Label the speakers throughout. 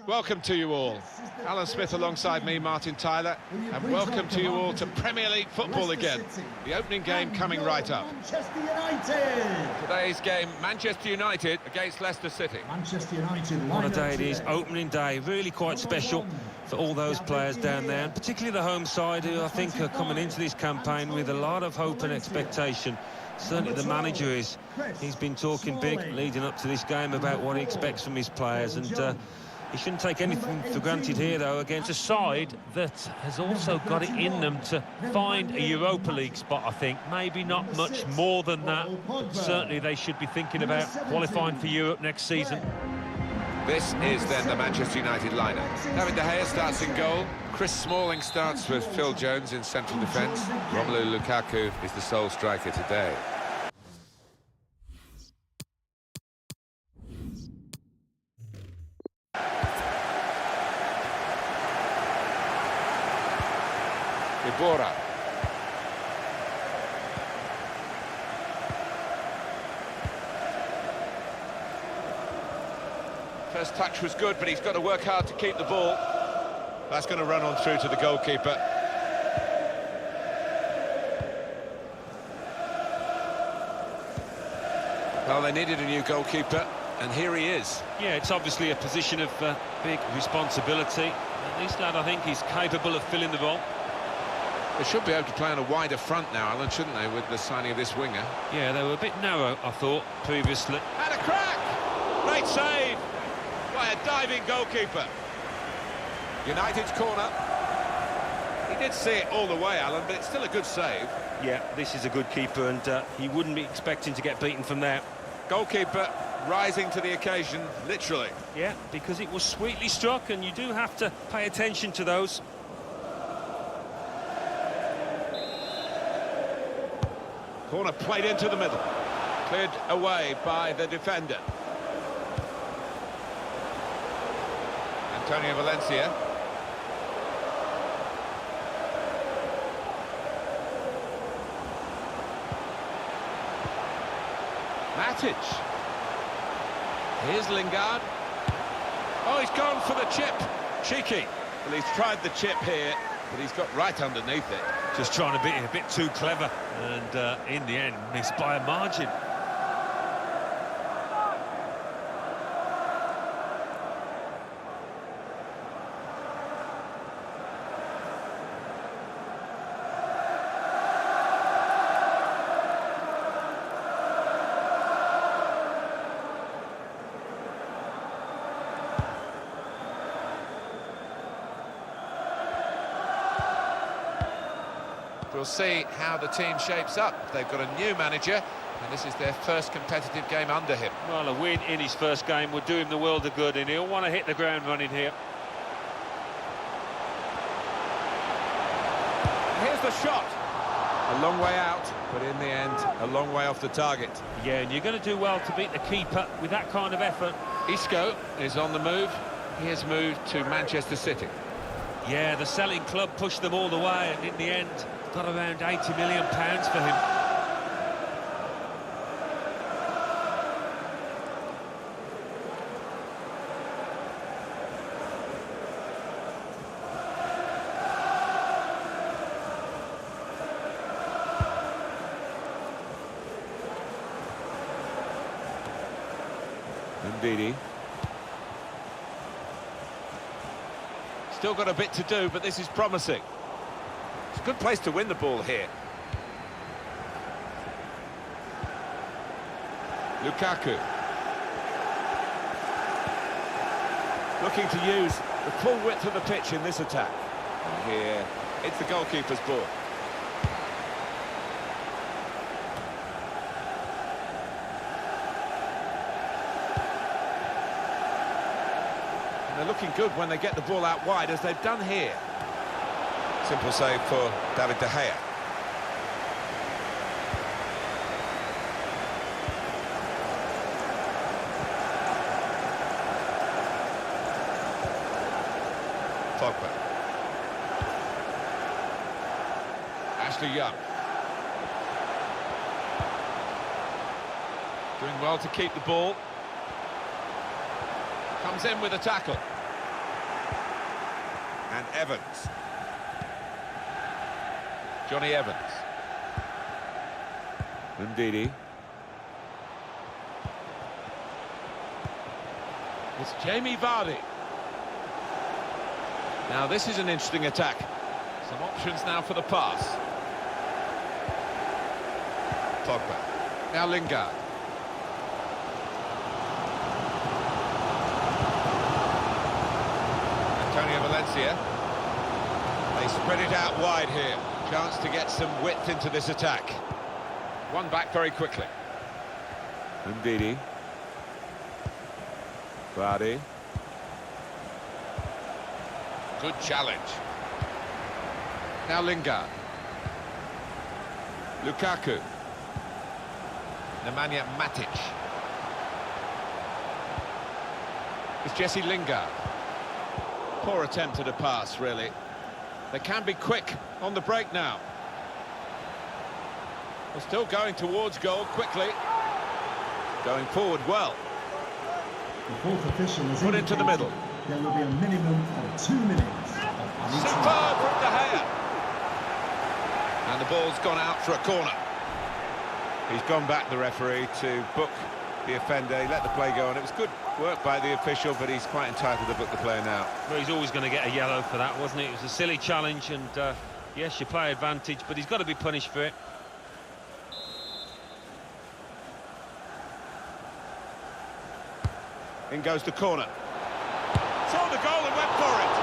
Speaker 1: Welcome to you all. Alan Smith alongside me, Martin Tyler, and welcome to you all to Premier League football again. The opening game coming right up. Today's game, Manchester United against Leicester City.
Speaker 2: Manchester United.
Speaker 3: What a day it is, opening day, really quite special for all those players down there, and particularly the home side, who I think are coming into this campaign with a lot of hope and expectation. Certainly the manager is. He's been talking big leading up to this game about what he expects from his players, and he shouldn't take anything for granted here, though, against
Speaker 4: a side that has also got it in them to find a Europa League spot, I think. Maybe not much more than that, but certainly they should be thinking about qualifying for Europe next season.
Speaker 1: This is then the Manchester United lineup. David De Gea starts in goal. Chris Smalling starts with Phil Jones in central defence. Romelu Lukaku is the sole striker today. Ibora. First touch was good, but he's got to work hard to keep the ball. That's going to run on through to the goalkeeper. Well, they needed a new goalkeeper, and here he is.
Speaker 4: Yeah, it's obviously a position of big responsibility. At least lad, I think he's capable of filling the role.
Speaker 1: They should be able to play on a wider front now, Alan, shouldn't they, with the signing of this winger?
Speaker 4: Yeah, they were a bit narrow, I thought, previously.
Speaker 1: And a crack! Great save by a diving goalkeeper. United's corner. He did see it all the way, Alan, but it's still a good save.
Speaker 3: Yeah, this is a good keeper, and he wouldn't be expecting to get beaten from there.
Speaker 1: Goalkeeper rising to the occasion, literally.
Speaker 4: Yeah, because it was sweetly struck, and you do have to pay attention to those.
Speaker 1: Corner played into the middle. Cleared away by the defender. Antonio Valencia. Matic. Here's Lingard. Oh, he's gone for the chip. Cheeky. Well, he's tried the chip here, but he's got right underneath it.
Speaker 4: Just trying to be a bit too clever, and in the end, missed by a margin.
Speaker 1: We'll see how the team shapes up. They've got a new manager, and this is their first competitive game under him.
Speaker 4: Well, a win in his first game would do him the world of good, and he'll want to hit the ground running here.
Speaker 1: Here's the shot. A long way out, but in the end, a long way off the target.
Speaker 4: Yeah, and you're going to do well to beat the keeper with that kind of effort.
Speaker 1: Isco is on the move. He has moved to Manchester City.
Speaker 4: Yeah, the selling club pushed them all the way, and in the end, got around £80 million for him.
Speaker 1: Indeed. Still got a bit to do, but this is promising. It's a good place to win the ball here. Lukaku. Looking to use the full width of the pitch in this attack. And here, it's the goalkeeper's ball. And they're looking good when they get the ball out wide, as they've done here. Simple save for David De Gea. Pogba. Ashley Young. Doing well to keep the ball. Comes in with a tackle. And Evans. Johnny Evans. Ndidi.
Speaker 2: It's Jamie Vardy. Now this is an interesting attack. Some options now for the pass.
Speaker 1: Pogba. Now Lingard. Antonio Valencia.
Speaker 2: They spread it out wide here. Chance to get some width into this attack.
Speaker 1: One back very quickly. Ndidi. Vardy. Good challenge. Now Lingard. Lukaku. Nemanja Matic. It's Jesse Lingard.
Speaker 2: Poor attempt at a pass, really. They can be quick on the break now. They're still going towards goal quickly. Going forward well.
Speaker 5: The fourth official is
Speaker 2: Put into the middle.
Speaker 5: There will be a minimum of 2 minutes.
Speaker 2: Superb from De Gea. And the ball's gone out for a corner.
Speaker 1: He's gone back, the referee, to book the offender. He let the play go on. It was good work by the official, but he's quite entitled to book the player now.
Speaker 3: Well, he's always going to get a yellow for that, wasn't it? It was a silly challenge, and yes, you play advantage, but he's got to be punished for it.
Speaker 2: In goes the corner. Saw the goal and went for it.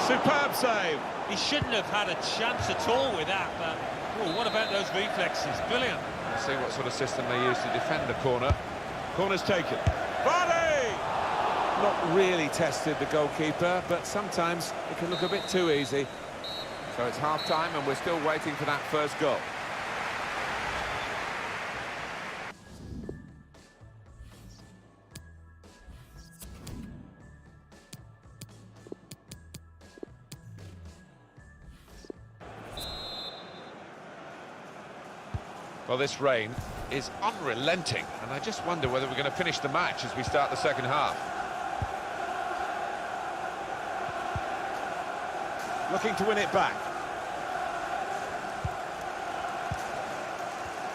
Speaker 2: Superb save.
Speaker 4: He shouldn't have had a chance at all with that, but oh, what about those reflexes? Brilliant.
Speaker 1: Let's see what sort of system they use to defend the corner.
Speaker 2: Corner's taken. Vardy!
Speaker 1: Not really tested the goalkeeper, but sometimes it can look a bit too easy. So it's half-time and we're still waiting for that first goal. Well, this rain is unrelenting, and I just wonder whether we're going to finish the match as we start the second half.
Speaker 2: Looking to win it back.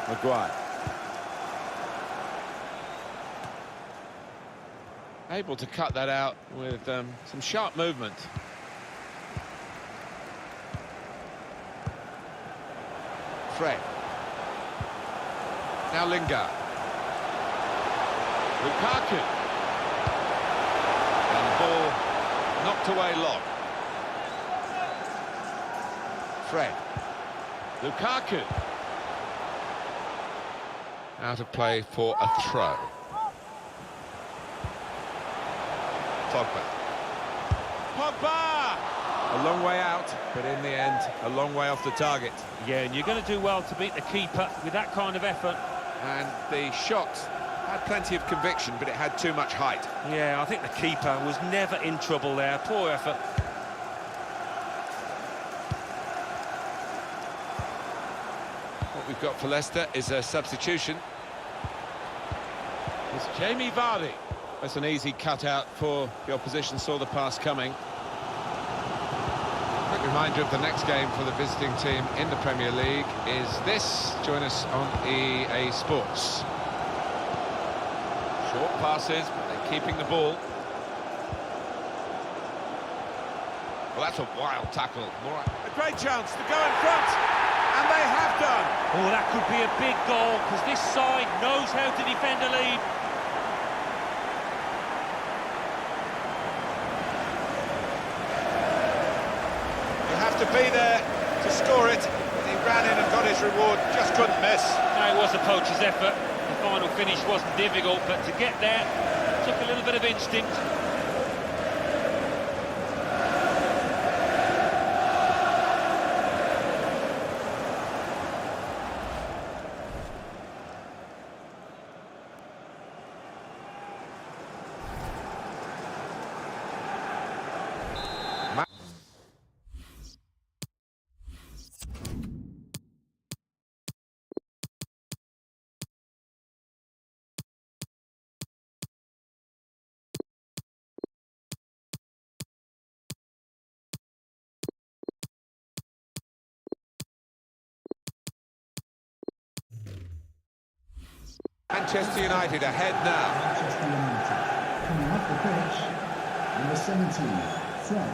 Speaker 1: Maguire. Able to cut that out with some sharp movement. Fred. Now Lingard. Lukaku. And the ball knocked away long. Fred. Lukaku. Out of play for a throw. Pogba.
Speaker 2: Pogba!
Speaker 1: A long way out, but in the end, a long way off the target.
Speaker 4: Yeah, and you're going to do well to beat the keeper with that kind of effort.
Speaker 1: And the shot had plenty of conviction, but it had too much height.
Speaker 3: Yeah, I think the keeper was never in trouble there. Poor effort.
Speaker 1: What we've got for Leicester is a substitution.
Speaker 2: It's Jamie Vardy. That's an easy cutout for the opposition, saw the pass coming.
Speaker 1: Quick reminder of the next game for the visiting team in the Premier League is this. Join us on EA Sports. Short passes, but they're keeping the ball. Well, that's a wild tackle.
Speaker 2: A great chance to go in front, and they have done.
Speaker 4: Oh, that could be a big goal, because this side knows how to defend a lead.
Speaker 2: To be there to score it, he ran in and got his reward, just couldn't miss.
Speaker 4: No, it was a poacher's effort. The final finish wasn't difficult, but to get there took a little bit of instinct.
Speaker 1: Manchester United ahead now.
Speaker 5: Manchester United. Coming off the pitch, number 17, Fred.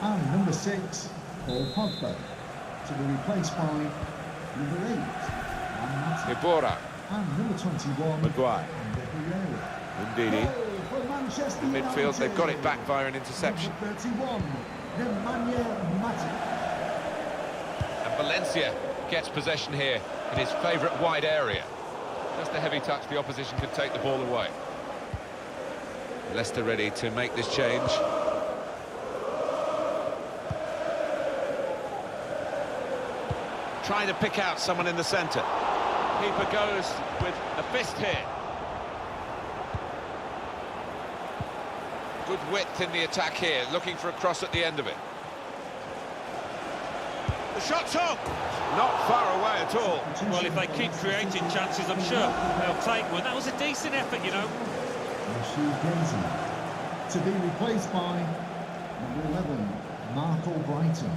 Speaker 5: And number 6, Paul Pogba. To be replaced by number 8, Matic.
Speaker 1: Ibora,
Speaker 5: And number 21,
Speaker 1: Maguire,
Speaker 5: Ndidi.
Speaker 1: Ndidi. In midfield, they've got it back via an interception.
Speaker 5: Number 31, Matic.
Speaker 1: And Valencia gets possession here in his favourite wide area. Just a heavy touch, the opposition could take the ball away. Leicester ready to make this change.
Speaker 2: Trying to pick out someone in the centre. Keeper goes with a fist here.
Speaker 1: Good width in the attack here, looking for a cross at the end of it.
Speaker 2: The shot's on! Not far away at all.
Speaker 3: Well, if they keep creating chances, I'm sure they'll take one. That was a decent effort, you know.
Speaker 5: To be replaced by number 11, Mark Albrighton.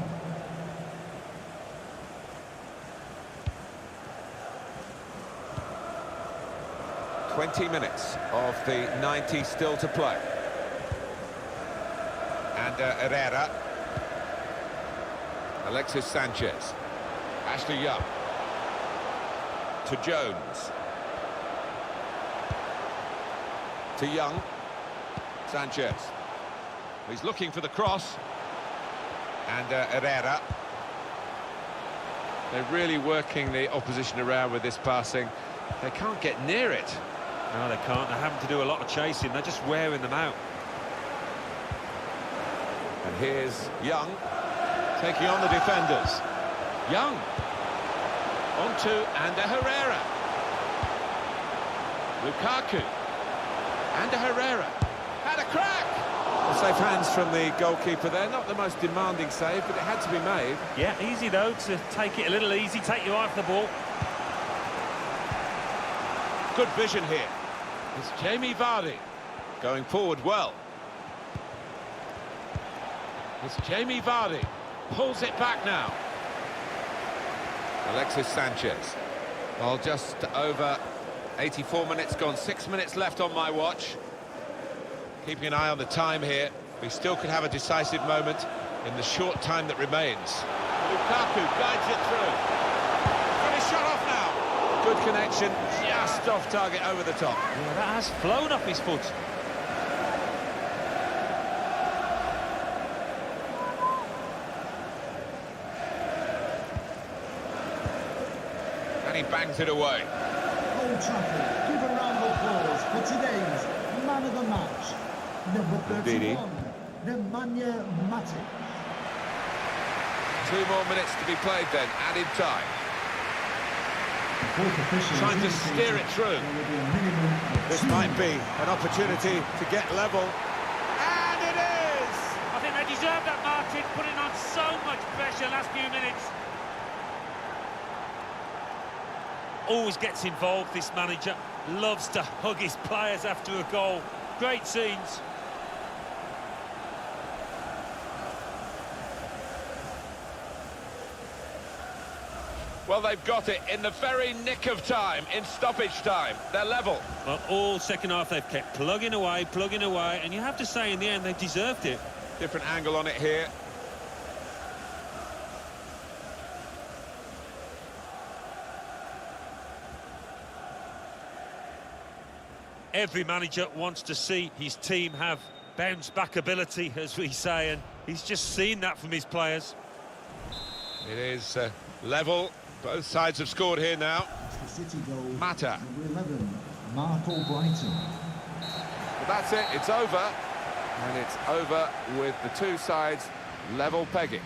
Speaker 1: "20 minutes of the 90 still to play. And Herrera. Alexis Sanchez. Ashley Young. To Jones. To Young. Sanchez. He's looking for the cross. And Herrera. They're really working the opposition around with this passing. They can't get near it.
Speaker 3: No, they can't. They're having to do a lot of chasing. They're just wearing them out.
Speaker 1: And here's Young.
Speaker 2: Taking on the defenders.
Speaker 1: Young.
Speaker 2: On to Ander Herrera. Lukaku. Ander Herrera. Had a crack!
Speaker 1: Well, safe hands from the goalkeeper there. Not the most demanding save, but it had to be made.
Speaker 3: Yeah, easy though, to take it a little easy, take your eye off the ball.
Speaker 2: Good vision here. It's Jamie Vardy. Going forward well. It's Jamie Vardy. Pulls it back now.
Speaker 1: Alexis Sanchez. Well, just over 84 minutes gone. 6 minutes left on my watch.
Speaker 2: Keeping an eye on the time here. We still could have a decisive moment in the short time that remains. Lukaku guides it through. Got his shot off now. Good connection, just off target over the top.
Speaker 3: Yeah, that has flown off his foot.
Speaker 1: And he bangs it away.
Speaker 5: Old Trafford, give a round of applause for today's man of the match, number 31, Nemanja Matic.
Speaker 1: 2 more minutes to be played then, added time.
Speaker 2: Trying to steer it through. This might be an opportunity to get level. And it is!
Speaker 3: I think they deserve that, Martin, putting on so much pressure last few minutes. Always gets involved, this manager. Loves to hug his players after a goal. Great scenes.
Speaker 1: Well, they've got it in the very nick of time, in stoppage time. They're level.
Speaker 3: Well, all second half they've kept plugging away, and you have to say in the end they deserved it.
Speaker 1: Different angle on it here.
Speaker 3: Every manager wants to see his team have bounce-back ability, as we say, and he's just seen that from his players.
Speaker 1: It is level. Both sides have scored here now.
Speaker 5: It's the City goal.
Speaker 1: Mata.
Speaker 5: Number 11, Mark Albrighton.
Speaker 1: But that's it, it's over. And it's over with the two sides level pegging.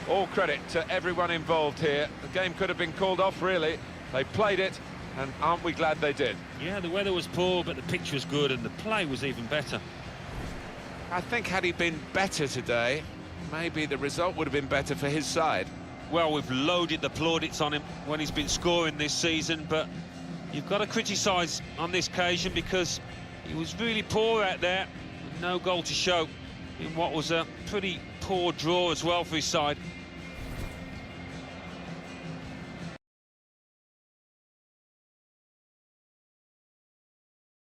Speaker 1: All credit to everyone involved here. The game could have been called off, really. They played it, and aren't we glad they did?
Speaker 3: Yeah, the weather was poor, but the pitch was good, and the play was even better.
Speaker 1: I think had he been better today, maybe the result would have been better for his side.
Speaker 3: Well, we've loaded the plaudits on him when he's been scoring this season, but you've got to criticise on this occasion because he was really poor out there, with no goal to show in what was a pretty poor draw as well for his side.